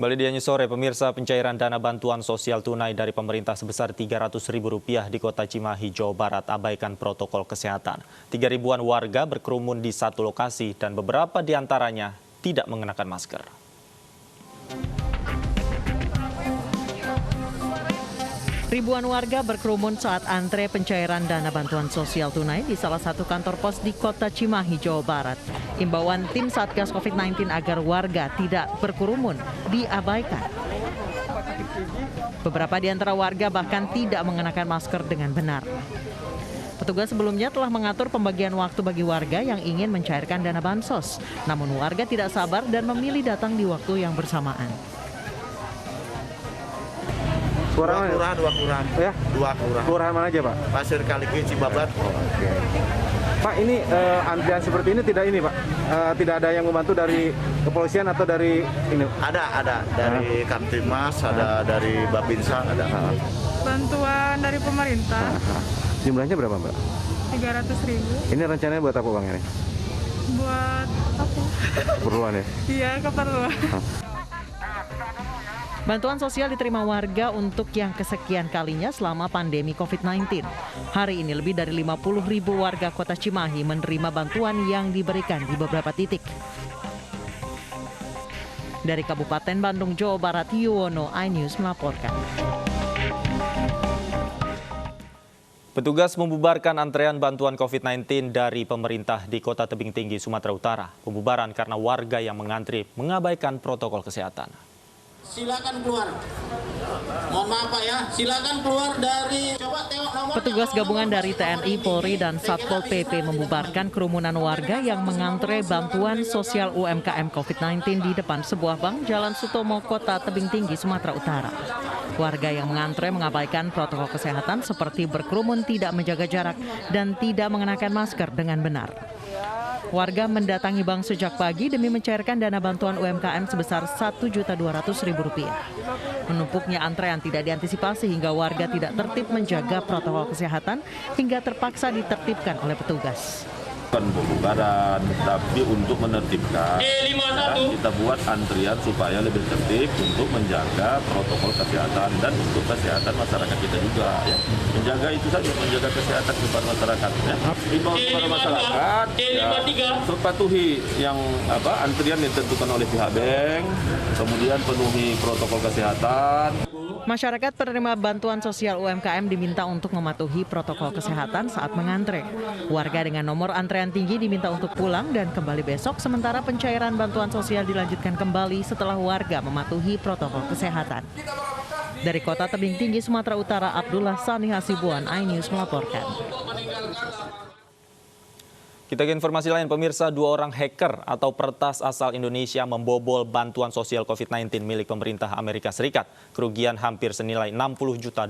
Kembali di News Sore, pemirsa, pencairan dana bantuan sosial tunai dari pemerintah sebesar Rp300.000 di kota Cimahi, Jawa Barat abaikan protokol kesehatan. 3.000-an warga berkerumun di satu lokasi dan beberapa di antaranya tidak mengenakan masker. Ribuan warga berkerumun saat antre pencairan dana bantuan sosial tunai di salah satu kantor pos di kota Cimahi, Jawa Barat. Imbauan tim Satgas COVID-19 agar warga tidak berkerumun diabaikan. Beberapa di antara warga bahkan tidak mengenakan masker dengan benar. Petugas sebelumnya telah mengatur pembagian waktu bagi warga yang ingin mencairkan dana bansos. Namun warga tidak sabar dan memilih datang di waktu yang bersamaan. Dua kelurahan. Ya? Dua kelurahan. Kelurahan mana aja, Pak? Pasir Kaliki, Cibabat. Oke. Pak, ini antrian seperti ini tidak ini, Pak? Tidak ada yang membantu dari kepolisian atau dari ini? Ada. Dari Kamtimas, ada dari Babinsa, ada. Bantuan dari pemerintah. Jumlahnya berapa, Mbak? 300.000. Ini rencananya buat apa, Bang, ini? Buat apa? Keperluan ya? Iya, keperluan. Bantuan sosial diterima warga untuk yang kesekian kalinya selama pandemi COVID-19. Hari ini lebih dari 50.000 warga kota Cimahi menerima bantuan yang diberikan di beberapa titik. Dari Kabupaten Bandung, Jawa Barat, Yuwono, iNews melaporkan. Petugas membubarkan antrean bantuan COVID-19 dari pemerintah di Kota Tebing Tinggi, Sumatera Utara. Pembubaran karena warga yang mengantri mengabaikan protokol kesehatan. Silakan keluar. Mohon maaf Pak ya, silakan keluar dari. Coba tengok nomor. Petugas gabungan dari TNI, Polri, dan Satpol PP membubarkan kerumunan warga yang mengantre bantuan sosial UMKM COVID-19 di depan sebuah bank Jalan Sutomo, Kota Tebing Tinggi, Sumatera Utara. Warga yang mengantre mengabaikan protokol kesehatan seperti berkerumun, tidak menjaga jarak, dan tidak mengenakan masker dengan benar. Warga mendatangi bank sejak pagi demi mencairkan dana bantuan UMKM sebesar Rp1.200.000. Menumpuknya antrean tidak diantisipasi hingga warga tidak tertib menjaga protokol kesehatan hingga terpaksa ditertibkan oleh petugas. Bukan pembubaran, tapi untuk menertibkan. Kita buat antrian supaya lebih tertib untuk menjaga protokol kesehatan dan untuk kesehatan masyarakat kita juga. Ya. Menjaga itu saja, menjaga kesehatan kepada masyarakat. Ya. Himbauan kepada masyarakat, ya, patuhi yang antrian yang ditentukan oleh pihak bank, kemudian penuhi protokol kesehatan. Masyarakat penerima bantuan sosial UMKM diminta untuk mematuhi protokol kesehatan saat mengantre. Warga dengan nomor antrean tinggi diminta untuk pulang dan kembali besok, sementara pencairan bantuan sosial dilanjutkan kembali setelah warga mematuhi protokol kesehatan. Dari Kota Tebing Tinggi, Sumatera Utara, Abdullah Sani Hasibuan, iNews melaporkan. Kita ke informasi lain, pemirsa, 2 orang hacker atau peretas asal Indonesia membobol bantuan sosial COVID-19 milik pemerintah Amerika Serikat. Kerugian hampir senilai $60 juta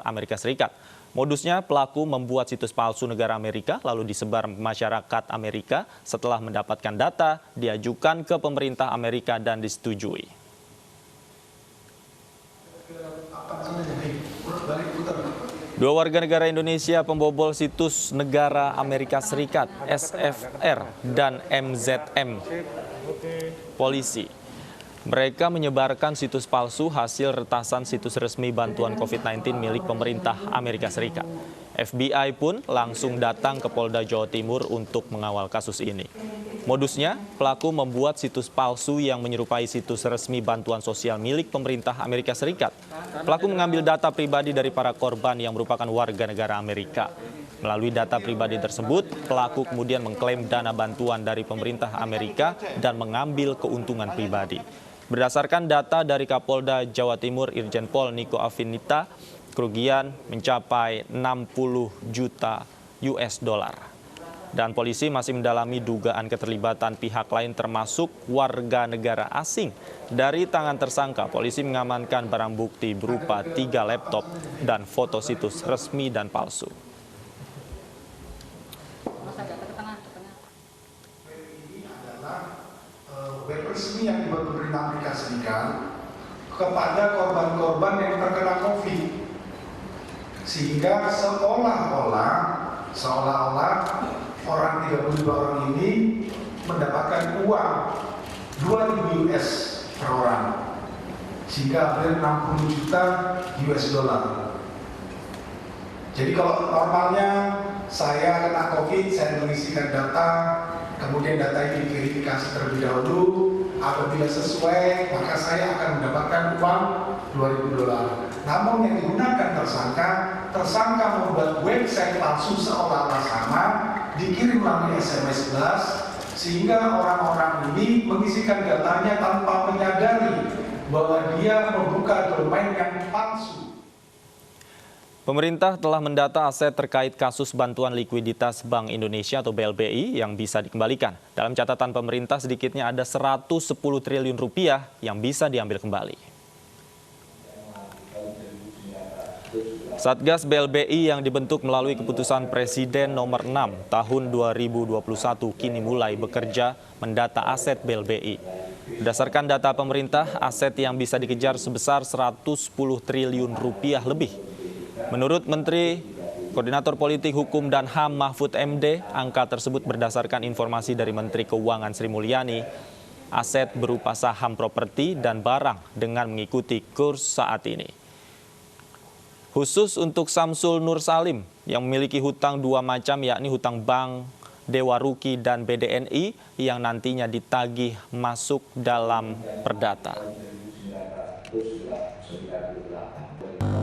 Amerika Serikat. Modusnya, pelaku membuat situs palsu negara Amerika lalu disebar masyarakat Amerika setelah mendapatkan data, diajukan ke pemerintah Amerika dan disetujui. Dua warga negara Indonesia pembobol situs negara Amerika Serikat, SFR dan MZM, polisi. Mereka menyebarkan situs palsu hasil retasan situs resmi bantuan COVID-19 milik pemerintah Amerika Serikat. FBI pun langsung datang ke Polda Jawa Timur untuk mengawal kasus ini. Modusnya, pelaku membuat situs palsu yang menyerupai situs resmi bantuan sosial milik pemerintah Amerika Serikat. Pelaku mengambil data pribadi dari para korban yang merupakan warga negara Amerika. Melalui data pribadi tersebut, pelaku kemudian mengklaim dana bantuan dari pemerintah Amerika dan mengambil keuntungan pribadi. Berdasarkan data dari Kapolda Jawa Timur Irjen Pol Niko Afinita, kerugian mencapai $60 juta. Dan polisi masih mendalami dugaan keterlibatan pihak lain termasuk warga negara asing. Dari tangan tersangka, polisi mengamankan barang bukti berupa 3 laptop dan foto situs resmi dan palsu. Web resmi yang dibuat pemerintah Amerika Serikat kepada korban-korban yang terkena COVID, sehingga seolah-olah orang 32 orang ini mendapatkan uang $2.000 per orang sehingga hampir 60 juta US dollar. Jadi kalau normalnya saya kena COVID, saya mengisikan data, kemudian data ini diverifikasi terlebih dahulu, apabila sesuai maka saya akan mendapatkan uang 2.000 dolar. Namun yang digunakan tersangka membuat website palsu seolah-olah sama, dikirim melalui SMS blast, sehingga orang-orang ini mengisikan datanya tanpa menyadari bahwa dia membuka domain yang palsu. Pemerintah telah mendata aset terkait kasus bantuan likuiditas Bank Indonesia atau BLBI yang bisa dikembalikan. Dalam catatan pemerintah sedikitnya ada 110 triliun rupiah yang bisa diambil kembali. Satgas BLBI yang dibentuk melalui keputusan Presiden nomor 6 tahun 2021 kini mulai bekerja mendata aset BLBI. Berdasarkan data pemerintah, aset yang bisa dikejar sebesar 110 triliun rupiah lebih. Menurut Menteri Koordinator Politik Hukum dan HAM Mahfud MD, angka tersebut berdasarkan informasi dari Menteri Keuangan Sri Mulyani. Aset berupa saham properti dan barang dengan mengikuti kurs saat ini. Khusus untuk Samsul Nur Salim yang memiliki hutang dua macam, yakni hutang bank, Dewa Ruki dan BDNI yang nantinya ditagih masuk dalam perdata.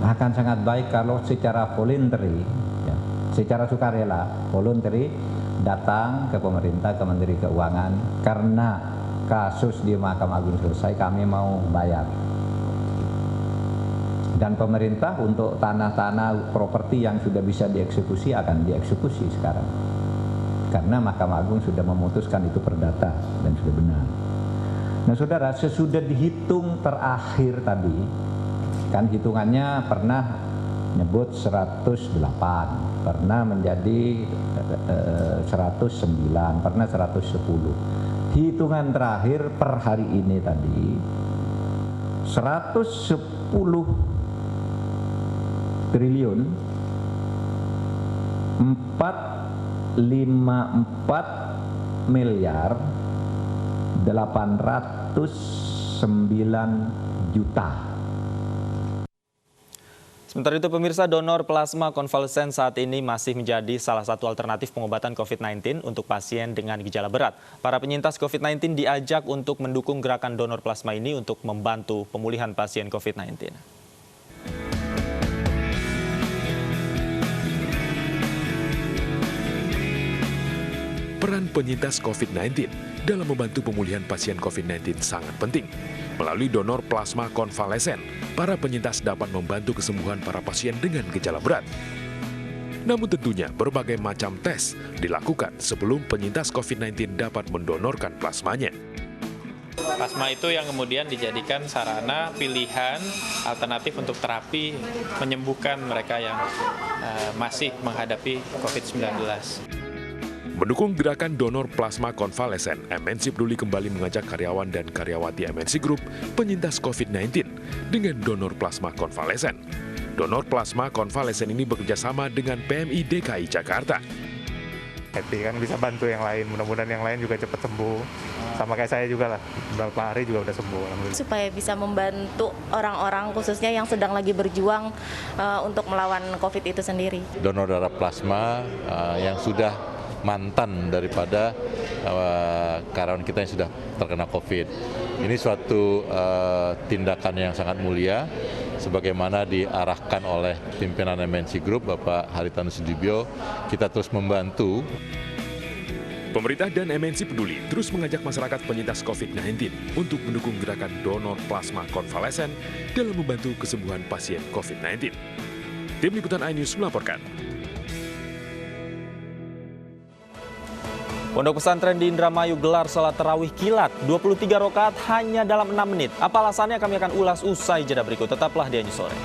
Akan sangat baik kalau secara voluntary, ya, secara sukarela, voluntary datang ke pemerintah, ke Menteri Keuangan, karena kasus di Mahkamah Agung selesai, kami mau bayar. Dan pemerintah untuk tanah-tanah properti yang sudah bisa dieksekusi akan dieksekusi sekarang. Karena Mahkamah Agung sudah memutuskan itu perdata dan sudah benar. Nah saudara, sesudah dihitung terakhir tadi, kan hitungannya pernah nyebut 108, pernah menjadi 109, pernah 110. Hitungan terakhir per hari ini tadi 110 triliun 454 miliar 809 juta. Sementara itu pemirsa, donor plasma konvalesen saat ini masih menjadi salah satu alternatif pengobatan COVID-19 untuk pasien dengan gejala berat. Para penyintas COVID-19 diajak untuk mendukung gerakan donor plasma ini untuk membantu pemulihan pasien COVID-19. Peran penyintas COVID-19 dalam membantu pemulihan pasien COVID-19 sangat penting. Melalui donor plasma konvalesen, para penyintas dapat membantu kesembuhan para pasien dengan gejala berat. Namun tentunya berbagai macam tes dilakukan sebelum penyintas COVID-19 dapat mendonorkan plasmanya. Plasma itu yang kemudian dijadikan sarana pilihan alternatif untuk terapi menyembuhkan mereka yang masih menghadapi COVID-19. Mendukung gerakan donor plasma konvalesen, MNC Peduli kembali mengajak karyawan dan karyawati MNC Group penyintas COVID-19 dengan donor plasma konvalesen. Donor plasma konvalesen ini bekerjasama dengan PMI DKI Jakarta. Happy kan bisa bantu yang lain, mudah-mudahan yang lain juga cepat sembuh. Sama kayak saya juga lah, beberapa hari juga udah sembuh. Supaya bisa membantu orang-orang khususnya yang sedang lagi berjuang untuk melawan COVID itu sendiri. Donor darah plasma yang sudah mantan daripada karyawan kita yang sudah terkena COVID. Ini suatu tindakan yang sangat mulia, sebagaimana diarahkan oleh pimpinan MNC Group, Bapak Haritanu Sudibyo. Kita terus membantu. Pemerintah dan MNC Peduli terus mengajak masyarakat penyintas COVID-19 untuk mendukung gerakan donor plasma konvalesen dalam membantu kesembuhan pasien COVID-19. Tim Liputan iNews melaporkan. Pondok pesantren di Indramayu gelar salat tarawih kilat 23 rakaat hanya dalam 6 menit. Apa alasannya kami akan ulas usai jeda berikut. Tetaplah di iNews Sore.